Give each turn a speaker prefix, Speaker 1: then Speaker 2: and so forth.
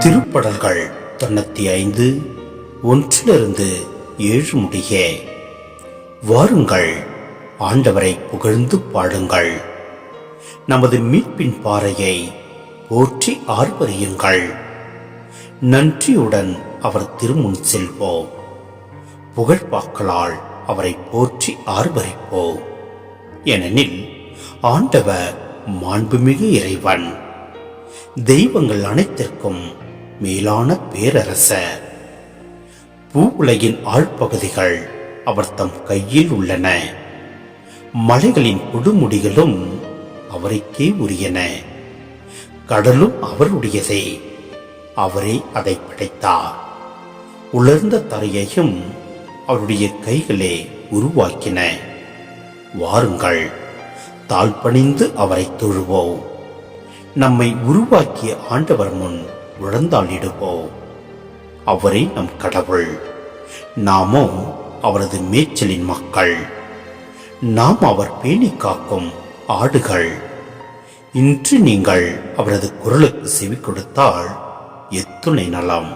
Speaker 1: திருப்படல்கள் 95 1-7 முடிய. வாருங்கள், ஆண்டவரை புகழ்ந்து பாடுங்கள். நமது மீட்பின் பாறையை போற்றி ஆர்ப்பரியுங்கள். நன்றியுடன் அவர் திருமுன் செல்வோம். புகழ்பாக்களால் அவரை போற்றி ஆர்ப்பரிப்போம். ஏனெனில் ஆண்டவர் மாண்புமிகு இறைவன், தெய்வங்கள் அனைத்திற்கும் மேலான பேரரசர். பூ உலகின் ஆழ்பகுதிகள் அவர் தம் கையில் உள்ளன. மலைகளின் கொடுமுடிகளும் அவருக்கே உரியன. கடலும் அவருடையதே, அவரே அதை படைத்தார். உலர்ந்த தரையையும் அவருடைய கைகளே உருவாக்கின. வாருங்கள், தாழ்பணிந்து அவரை தொழுவோம். நம்மை உருவாக்கிய ஆண்டவர் முன் விழுந்தாளிடுவோம். அவரே நம் கடவுள், நாமோ அவரது மேய்ச்சலின் மக்கள். நாம் அவர் பேணி காக்கும் ஆடுகள். இன்று நீங்கள் அவரது குரலுக்கு செவி கொடுத்தால் எத்துணை நலம்.